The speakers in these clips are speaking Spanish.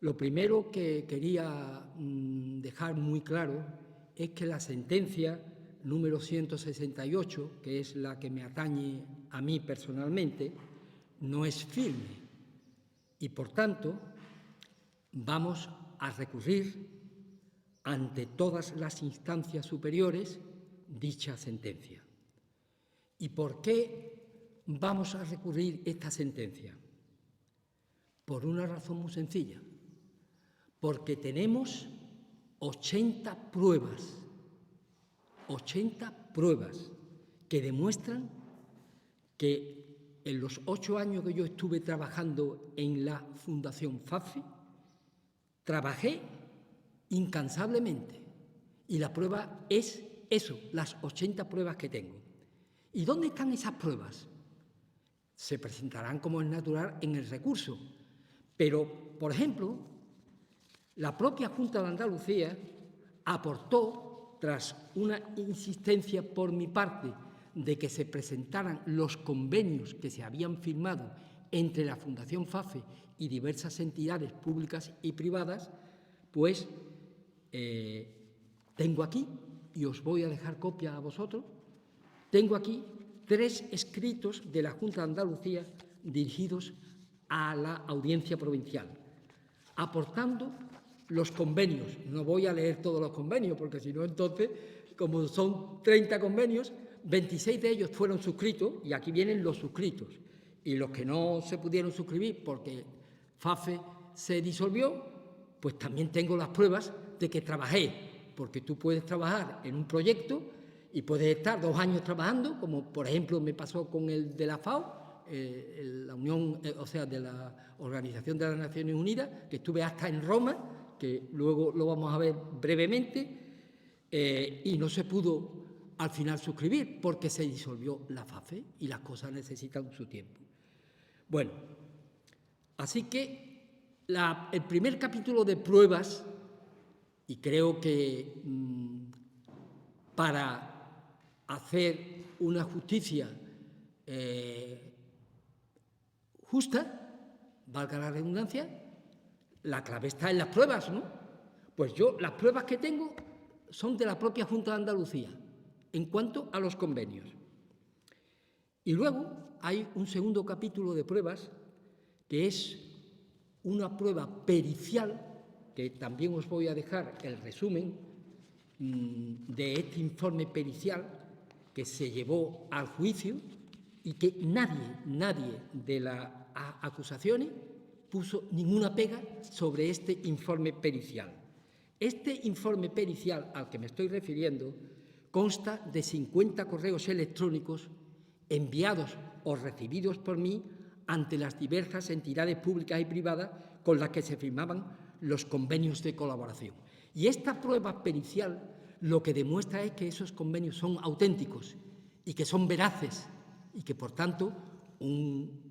Lo primero que quería dejar muy claro es que la sentencia número 168, que es la que me atañe a mí personalmente, no es firme y, por tanto, vamos a recurrir ante todas las instancias superiores dicha sentencia. ¿Y por qué vamos a recurrir esta sentencia? Por una razón muy sencilla. Porque tenemos 80 pruebas que demuestran que en los 8 años que yo estuve trabajando en la Fundación FAFE, trabajé incansablemente. Y la prueba es eso, las 80 pruebas que tengo. ¿Y dónde están esas pruebas? Se presentarán, como es natural, en el recurso. Pero, por ejemplo, la propia Junta de Andalucía aportó, tras una insistencia por mi parte de que se presentaran los convenios que se habían firmado entre la Fundación FAFE y diversas entidades públicas y privadas, pues tengo aquí, y os voy a dejar copia a vosotros, tengo aquí 3 escritos de la Junta de Andalucía dirigidos a la Audiencia Provincial, aportando los convenios. No voy a leer todos los convenios, porque si no, entonces, como son 30 convenios, 26 de ellos fueron suscritos, y aquí vienen los suscritos. Y los que no se pudieron suscribir porque FAFE se disolvió, pues también tengo las pruebas de que trabajé, porque tú puedes trabajar en un proyecto y puedes estar 2 años trabajando, como por ejemplo me pasó con el de la FAO, la Unión, de la Organización de las Naciones Unidas, que estuve hasta en Roma, que luego lo vamos a ver brevemente, y no se pudo al final suscribir porque se disolvió la FAFE y las cosas necesitan su tiempo. Bueno, así que el primer capítulo de pruebas, y creo que para hacer una justicia justa, valga la redundancia, la clave está en las pruebas, ¿no? Pues yo, las pruebas que tengo son de la propia Junta de Andalucía, en cuanto a los convenios. Y luego hay un segundo capítulo de pruebas, que es una prueba pericial, que también os voy a dejar el resumen de este informe pericial que se llevó al juicio y que nadie de las acusaciones puso ninguna pega sobre este informe pericial. Este informe pericial al que me estoy refiriendo consta de 50 correos electrónicos enviados o recibidos por mí ante las diversas entidades públicas y privadas con las que se firmaban los convenios de colaboración. Y esta prueba pericial lo que demuestra es que esos convenios son auténticos y que son veraces y que, por tanto, un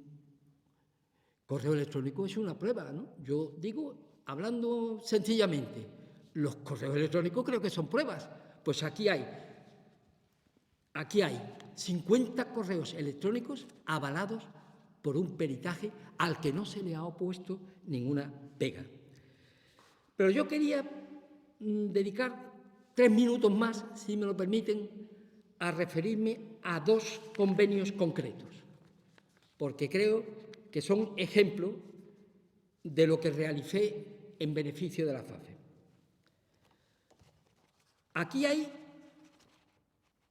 correo electrónico es una prueba, ¿no? Yo digo, hablando sencillamente, los correos electrónicos creo que son pruebas. Pues aquí hay 50 correos electrónicos avalados por un peritaje al que no se le ha opuesto ninguna pega. Pero yo quería dedicar 3 minutos más, si me lo permiten, a referirme a 2 convenios concretos, porque creo que son ejemplo de lo que realicé en beneficio de la FAFE. Aquí hay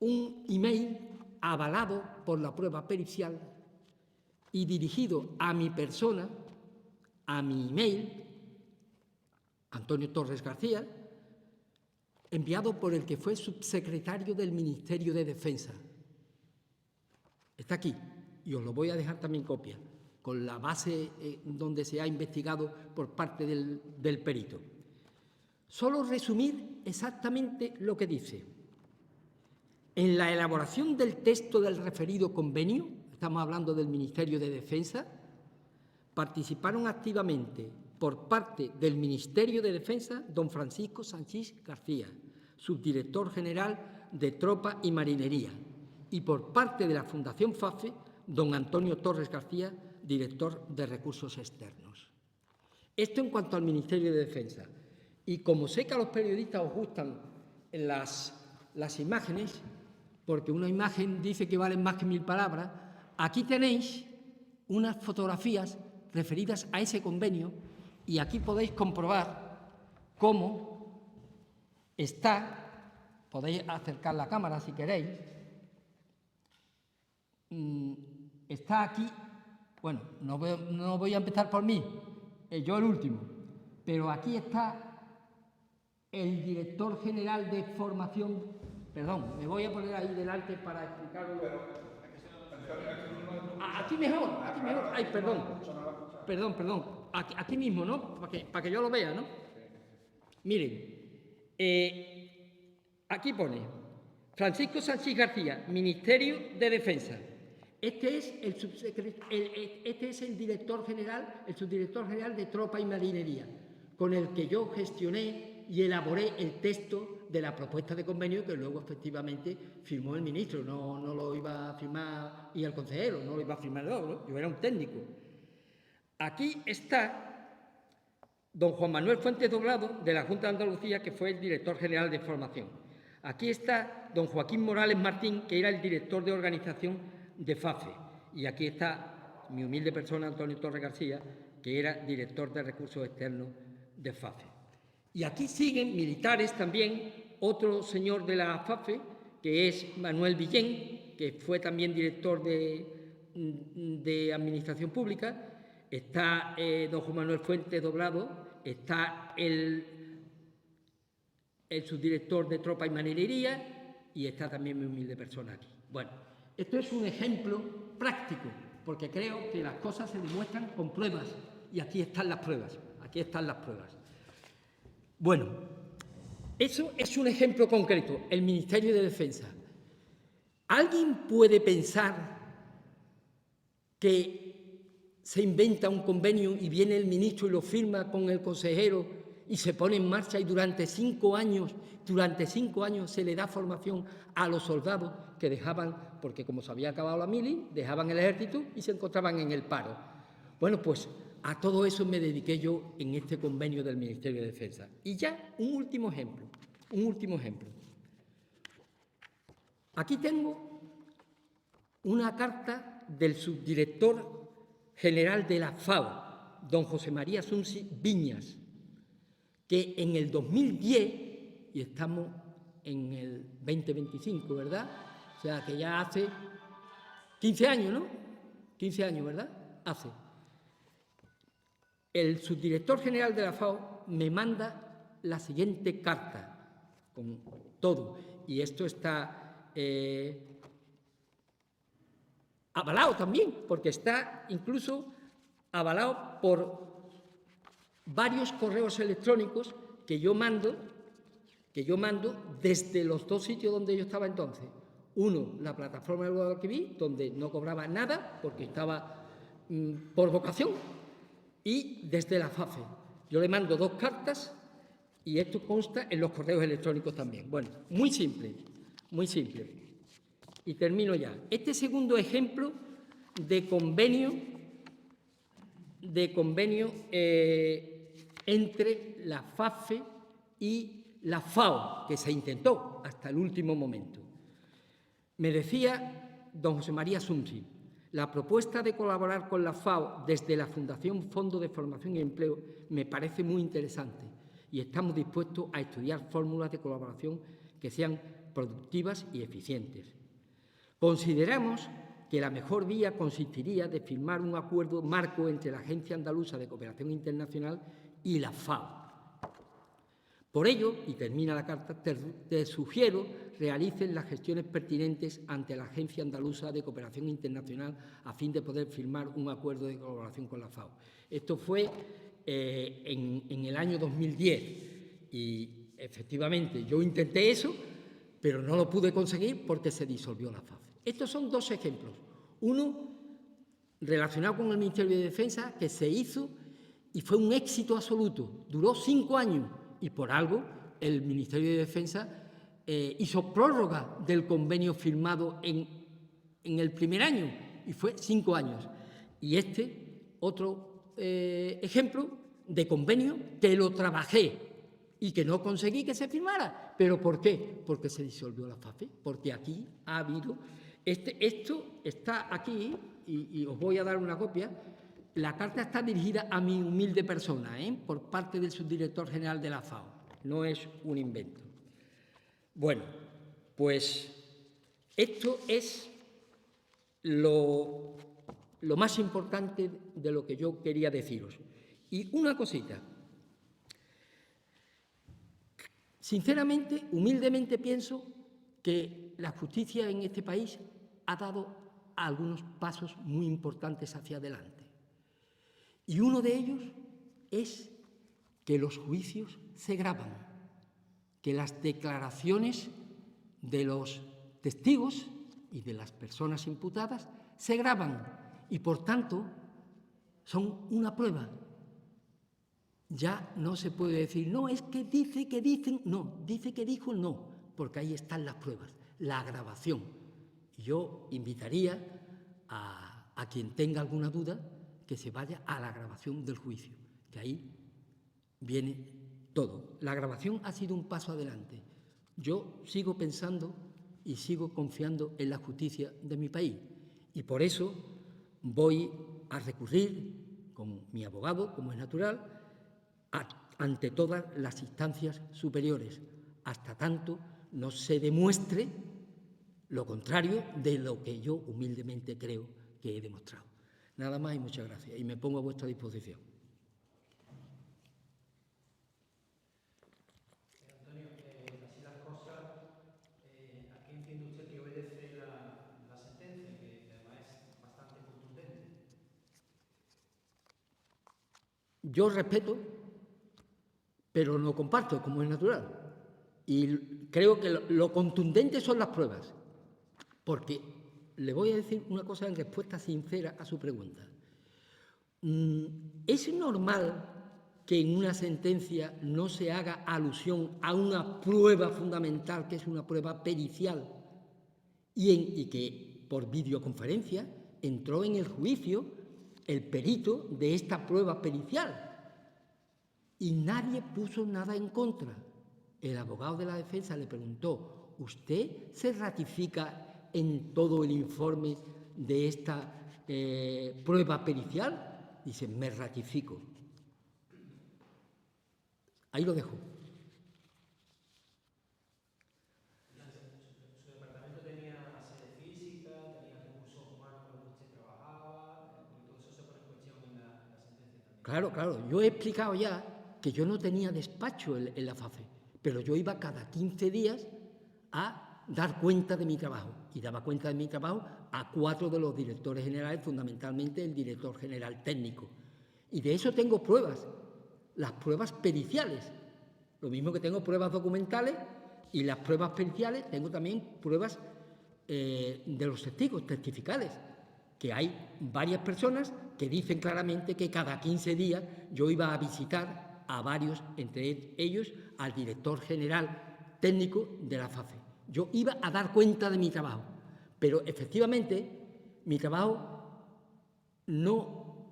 un email avalado por la prueba pericial y dirigido a mi persona, a mi email, Antonio Torres García, enviado por el que fue subsecretario del Ministerio de Defensa. Está aquí, y os lo voy a dejar también copia, con la base donde se ha investigado por parte del perito. Solo resumir exactamente lo que dice. En la elaboración del texto del referido convenio, estamos hablando del Ministerio de Defensa, participaron activamente por parte del Ministerio de Defensa don Francisco Sanchís García, subdirector general de Tropa y Marinería, y por parte de la Fundación FAFE don Antonio Torres García, director de Recursos Externos. Esto en cuanto al Ministerio de Defensa. Y como sé que a los periodistas os gustan las imágenes, porque una imagen dice que valen más que 1000 palabras, aquí tenéis unas fotografías referidas a ese convenio y aquí podéis comprobar cómo está, podéis acercar la cámara si queréis, está aquí, bueno, no voy a empezar por mí, yo el último, pero aquí está el director general de formación, perdón, me voy a poner ahí delante para explicarlo. Aquí mejor, ay, perdón, aquí mismo, ¿no? Para que yo lo vea, ¿no? Miren, aquí pone Francisco Sánchez García, Ministerio de Defensa. Este es el director general, el subdirector general de Tropa y Marinería, con el que yo gestioné y elaboré el texto de la propuesta de convenio que luego efectivamente firmó el ministro. No lo iba a firmar y el consejero, no lo iba a firmar yo era un técnico. Aquí está don Juan Manuel Fuentes Doblado, de la Junta de Andalucía, que fue el director general de formación. Aquí está don Joaquín Morales Martín, que era el director de organización de FAFE. Y aquí está mi humilde persona, Antonio Torres García, que era director de recursos externos de FAFE. Y aquí siguen militares también, otro señor de la FAFE, que es Manuel Villén, que fue también director de Administración Pública. Está don Juan Manuel Fuentes Doblado, está el subdirector de Tropa y Marinería y está también mi humilde persona aquí. Bueno, esto es un ejemplo práctico, porque creo que las cosas se demuestran con pruebas y aquí están las pruebas, Bueno, eso es un ejemplo concreto, el Ministerio de Defensa. ¿Alguien puede pensar que se inventa un convenio y viene el ministro y lo firma con el consejero y se pone en marcha y durante 5 años se le da formación a los soldados que dejaban, porque como se había acabado la mili, dejaban el ejército y se encontraban en el paro? Bueno, pues a todo eso me dediqué yo en este convenio del Ministerio de Defensa. Y ya un último ejemplo. Aquí tengo una carta del subdirector general de la FAO, don José María Sunsi Viñas, que en el 2010, y estamos en el 2025, ¿verdad? O sea, que ya hace 15 años, ¿no? 15 años, ¿verdad? Hace. El subdirector general de la FAO me manda la siguiente carta, con todo, y esto está avalado también, porque está incluso avalado por varios correos electrónicos que yo mando desde los 2 sitios donde yo estaba entonces. Uno, la plataforma del Guadalquivir, donde no cobraba nada porque estaba por vocación, y desde la FAFE. Yo le mando 2 cartas y esto consta en los correos electrónicos también. Bueno, muy simple. Y termino ya. Este segundo ejemplo de convenio entre la FAFE y la FAO, que se intentó hasta el último momento. Me decía don José María Sunsi, la propuesta de colaborar con la FAO desde la Fundación Fondo de Formación y Empleo me parece muy interesante y estamos dispuestos a estudiar fórmulas de colaboración que sean productivas y eficientes. Consideramos que la mejor vía consistiría de firmar un acuerdo marco entre la Agencia Andaluza de Cooperación Internacional y la FAO. Por ello, y termina la carta, te sugiero realicen las gestiones pertinentes ante la Agencia Andaluza de Cooperación Internacional a fin de poder firmar un acuerdo de colaboración con la FAO. Esto fue en el año 2010 y efectivamente yo intenté eso, pero no lo pude conseguir porque se disolvió la FAO. Estos son 2 ejemplos. Uno relacionado con el Ministerio de Defensa, que se hizo y fue un éxito absoluto. Duró 5 años y por algo el Ministerio de Defensa hizo prórroga del convenio firmado en el primer año y fue 5 años. Y este otro ejemplo de convenio que lo trabajé y que no conseguí que se firmara. ¿Pero por qué? Porque se disolvió la FAFE, porque aquí ha habido... Esto está aquí, y os voy a dar una copia. La carta está dirigida a mi humilde persona, por parte del subdirector general de la FAO. No es un invento. Bueno, pues esto es lo más importante de lo que yo quería deciros. Y una cosita. Sinceramente, humildemente pienso que la justicia en este país ha dado algunos pasos muy importantes hacia adelante. Y uno de ellos es que los juicios se graban, que las declaraciones de los testigos y de las personas imputadas se graban y, por tanto, son una prueba. Ya no se puede decir, no, es que dice que dicen, no, dice que dijo, no, porque ahí están las pruebas, la grabación. Yo invitaría a quien tenga alguna duda que se vaya a la grabación del juicio, que ahí viene todo. La grabación ha sido un paso adelante. Yo sigo pensando y sigo confiando en la justicia de mi país y por eso voy a recurrir con mi abogado, como es natural, ante todas las instancias superiores, hasta tanto no se demuestre lo contrario de lo que yo humildemente creo que he demostrado. Nada más y muchas gracias. Y me pongo a vuestra disposición. Antonio, así las cosas, ¿a qué entiende usted que obedece la sentencia, que además es bastante contundente? Yo respeto, pero no comparto, como es natural. Y creo que lo contundente son las pruebas. Porque le voy a decir una cosa en respuesta sincera a su pregunta. ¿Es normal que en una sentencia no se haga alusión a una prueba fundamental, que es una prueba pericial, y que por videoconferencia entró en el juicio el perito de esta prueba pericial? Y nadie puso nada en contra. El abogado de la defensa le preguntó, ¿usted se ratifica en todo el informe de esta prueba pericial? Dice, me ratifico. Ahí lo dejo. ¿Su departamento tenía sede física, tenía recursos humanos con los que usted trabajaba? Porque todo eso se pone en cuestión en la sentencia también. Claro. Yo he explicado ya que yo no tenía despacho en la FAFE, pero yo iba cada 15 días a dar cuenta de mi trabajo. Y daba cuenta de mi trabajo a 4 de los directores generales, fundamentalmente el director general técnico. Y de eso tengo pruebas, las pruebas periciales. Lo mismo que tengo pruebas documentales y las pruebas periciales, tengo también pruebas de los testigos, testificales, que hay varias personas que dicen claramente que cada 15 días yo iba a visitar a varios, entre ellos al director general técnico de la FAFE. Yo iba a dar cuenta de mi trabajo, pero efectivamente mi trabajo no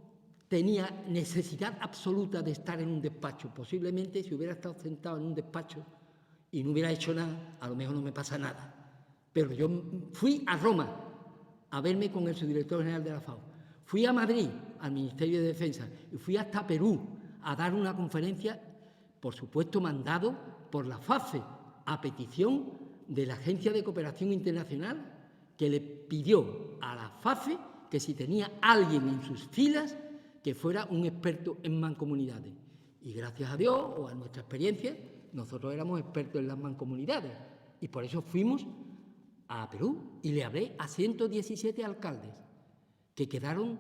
tenía necesidad absoluta de estar en un despacho. Posiblemente si hubiera estado sentado en un despacho y no hubiera hecho nada, a lo mejor no me pasa nada. Pero yo fui a Roma a verme con el subdirector general de la FAO. Fui a Madrid, al Ministerio de Defensa, y fui hasta Perú a dar una conferencia, por supuesto mandado por la FAFE, a petición de la Agencia de Cooperación Internacional, que le pidió a la FAFE que si tenía alguien en sus filas que fuera un experto en mancomunidades. Y gracias a Dios, o a nuestra experiencia, nosotros éramos expertos en las mancomunidades. Y por eso fuimos a Perú y le hablé a 117 alcaldes que quedaron,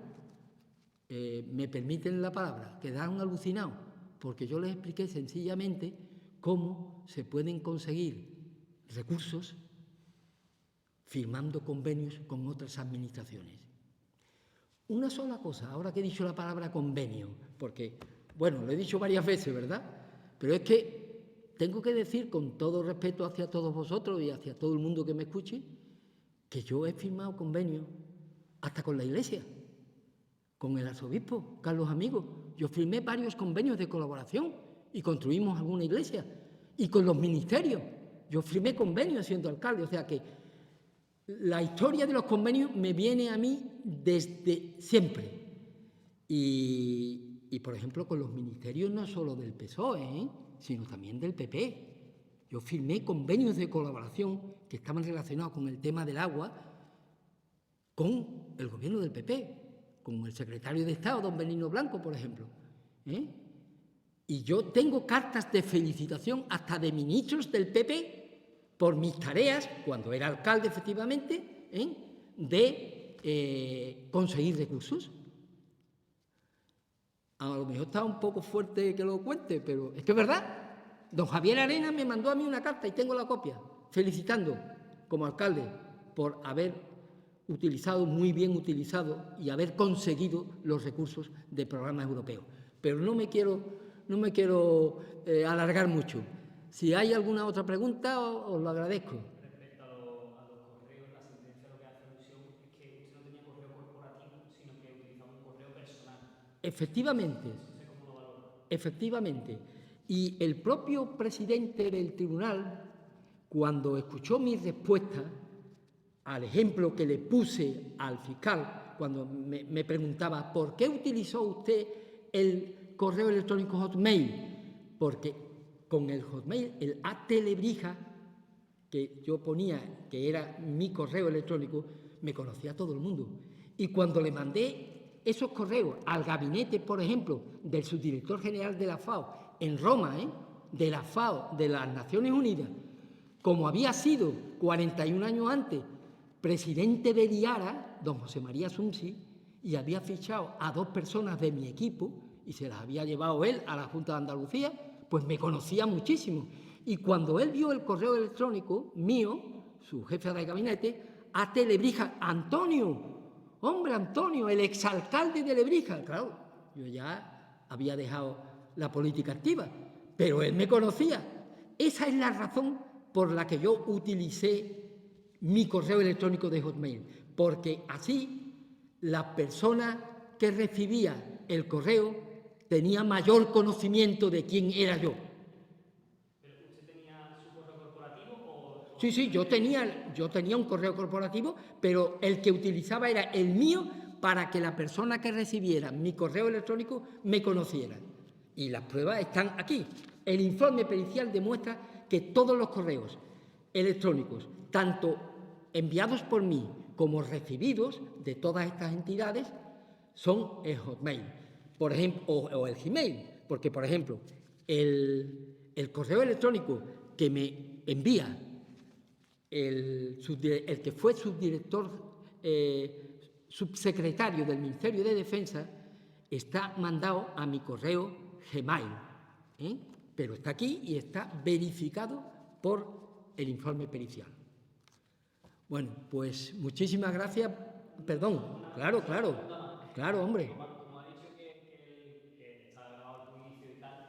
me permiten la palabra, quedaron alucinados, porque yo les expliqué sencillamente cómo se pueden conseguir recursos firmando convenios con otras administraciones. Una sola cosa, ahora que he dicho la palabra convenio, porque, bueno, lo he dicho varias veces, ¿verdad? Pero es que tengo que decir, con todo respeto hacia todos vosotros y hacia todo el mundo que me escuche, que yo he firmado convenios hasta con la Iglesia, con el arzobispo Carlos Amigo. Yo firmé varios convenios de colaboración y construimos alguna iglesia. Y con los ministerios. Yo firmé convenios siendo alcalde. O sea que la historia de los convenios me viene a mí desde siempre. Y por ejemplo, con los ministerios no solo del PSOE, sino también del PP. Yo firmé convenios de colaboración que estaban relacionados con el tema del agua con el gobierno del PP, con el secretario de Estado, don Benigno Blanco, por ejemplo. Y yo tengo cartas de felicitación hasta de ministros del PP por mis tareas, cuando era alcalde efectivamente, de conseguir recursos. A lo mejor está un poco fuerte que lo cuente, pero es que es verdad. Don Javier Arena me mandó a mí una carta y tengo la copia, felicitando como alcalde por haber utilizado, muy bien utilizado, y haber conseguido los recursos de programas europeos. Pero no me quiero alargar mucho. Si hay alguna otra pregunta, os lo agradezco. Respecto a los correos, la sentencia lo que hace alusión es que usted no tenía correo corporativo, sino que utilizaba un correo personal. Efectivamente. ¿Usted cómo lo valora? Efectivamente. Y el propio presidente del tribunal, cuando escuchó mi respuesta al ejemplo que le puse al fiscal, cuando me preguntaba ¿por qué utilizó usted el correo electrónico Hotmail? Porque con el Hotmail, el AT Lebrija, que yo ponía que era mi correo electrónico, me conocía todo el mundo. Y cuando le mandé esos correos al gabinete, por ejemplo, del subdirector general de la FAO, en Roma, de la FAO, de las Naciones Unidas, como había sido 41 años antes presidente de Liara, don José María Sumsi, y había fichado a 2 personas de mi equipo y se las había llevado él a la Junta de Andalucía, pues me conocía muchísimo. Y cuando él vio el correo electrónico mío, su jefe de gabinete, AT Lebrija, Antonio, hombre Antonio, el exalcalde de Lebrija. Claro, yo ya había dejado la política activa, pero él me conocía. Esa es la razón por la que yo utilicé mi correo electrónico de Hotmail, porque así la persona que recibía el correo tenía mayor conocimiento de quién era yo. ¿Pero usted tenía su correo corporativo o...? Sí, yo tenía un correo corporativo, pero el que utilizaba era el mío para que la persona que recibiera mi correo electrónico me conociera. Y las pruebas están aquí. El informe pericial demuestra que todos los correos electrónicos, tanto enviados por mí como recibidos de todas estas entidades, son el Hotmail, por ejemplo, o el Gmail, porque, por ejemplo, el correo electrónico que me envía el que fue subdirector, subsecretario del Ministerio de Defensa, está mandado a mi correo Gmail, pero está aquí y está verificado por el informe pericial. Bueno, pues muchísimas gracias. Perdón, claro, hombre. Como ha dicho que está grabado el juicio y tal,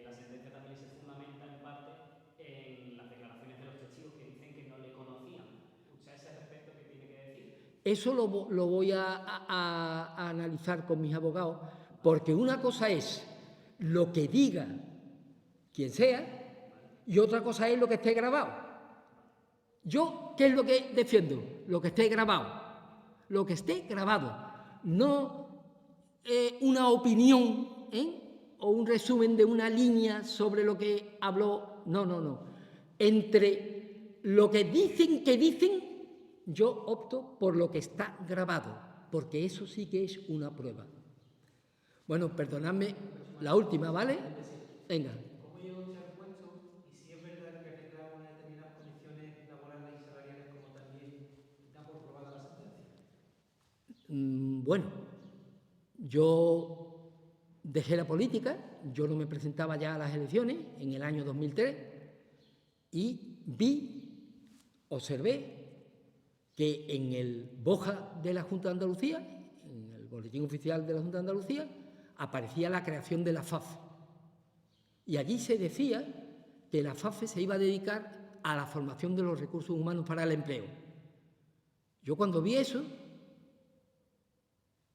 la sentencia también se fundamenta en parte en las declaraciones de los testigos que dicen que no le conocían. ¿Usted a ese respecto qué tiene que decir? Eso lo voy a analizar con mis abogados, porque una cosa es lo que diga quien sea y otra cosa es lo que esté grabado. Yo, ¿qué es lo que defiendo? Lo que esté grabado. Lo que esté grabado. No una opinión o un resumen de una línea sobre lo que habló. No. Entre lo que dicen, yo opto por lo que está grabado, porque eso sí que es una prueba. Bueno, perdonadme la última, ¿vale? Venga. ¿Cómo llegó usted al puesto? Y si es verdad que reclama unas determinadas condiciones laborales y salariales, como también da por probada la sentencia. Bueno, yo dejé la política, yo no me presentaba ya a las elecciones en el año 2003 y observé que en el BOJA de la Junta de Andalucía, en el Boletín Oficial de la Junta de Andalucía, aparecía la creación de la FAFE. Y allí se decía que la FAFE se iba a dedicar a la formación de los recursos humanos para el empleo. Yo cuando vi eso,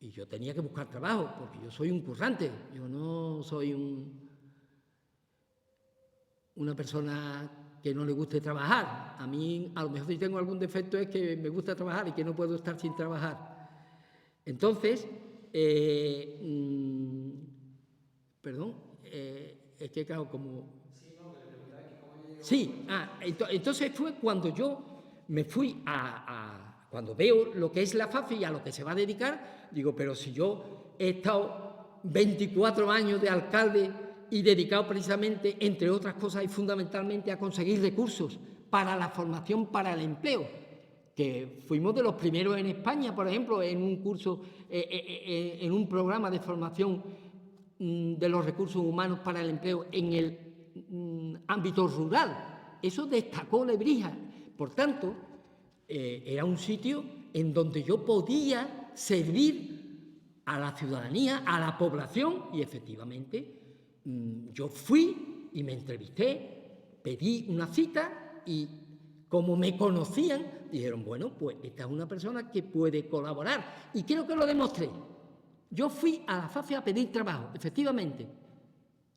Y yo tenía que buscar trabajo, porque yo soy un currante, yo no soy una persona que no le guste trabajar. A mí, a lo mejor si tengo algún defecto es que me gusta trabajar y que no puedo estar sin trabajar. Entonces, perdón, es que claro, como... Sí, entonces fue cuando yo me fui cuando veo lo que es la FAFE y a lo que se va a dedicar, digo, pero si yo he estado 24 años de alcalde y dedicado precisamente, entre otras cosas y fundamentalmente, a conseguir recursos para la formación, para el empleo, que fuimos de los primeros en España, por ejemplo, en un curso, en un programa de formación de los recursos humanos para el empleo en el ámbito rural. Eso destacó Lebrija. Por tanto, era un sitio en donde yo podía servir a la ciudadanía, a la población, y efectivamente yo fui y me entrevisté, pedí una cita y como me conocían, dijeron, bueno, pues esta es una persona que puede colaborar. Y creo que lo demostré. Yo fui a la FAFE a pedir trabajo, efectivamente,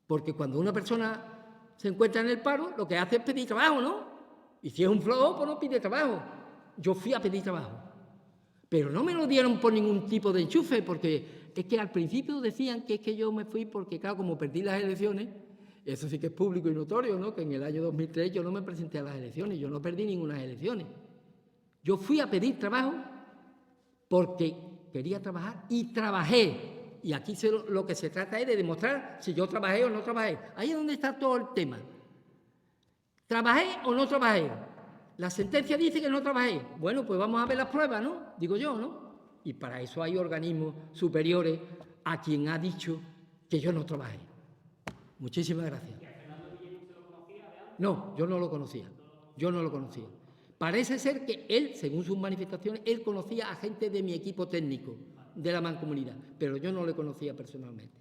porque cuando una persona se encuentra en el paro, lo que hace es pedir trabajo, ¿no? Y si es un flojo, pues no pide trabajo. Yo fui a pedir trabajo. Pero no me lo dieron por ningún tipo de enchufe, porque es que al principio decían que es que yo me fui porque, claro, como perdí las elecciones, eso sí que es público y notorio, ¿no? Que en el año 2003 yo no me presenté a las elecciones, yo no perdí ninguna elecciones. Yo fui a pedir trabajo porque quería trabajar y trabajé. Y aquí lo que se trata es de demostrar si yo trabajé o no trabajé. Ahí es donde está todo el tema. ¿Trabajé o no trabajé? La sentencia dice que no trabajé. Bueno, pues vamos a ver las pruebas, ¿no? Digo yo, ¿no? Y para eso hay organismos superiores a quien ha dicho que yo no trabajé. Muchísimas gracias. ¿Y a Fernando Guillén usted lo conocía de antes? No, yo no lo conocía. Yo no lo conocía. Parece ser que él, según sus manifestaciones, él conocía a gente de mi equipo técnico, de la Mancomunidad, pero yo no le conocía personalmente.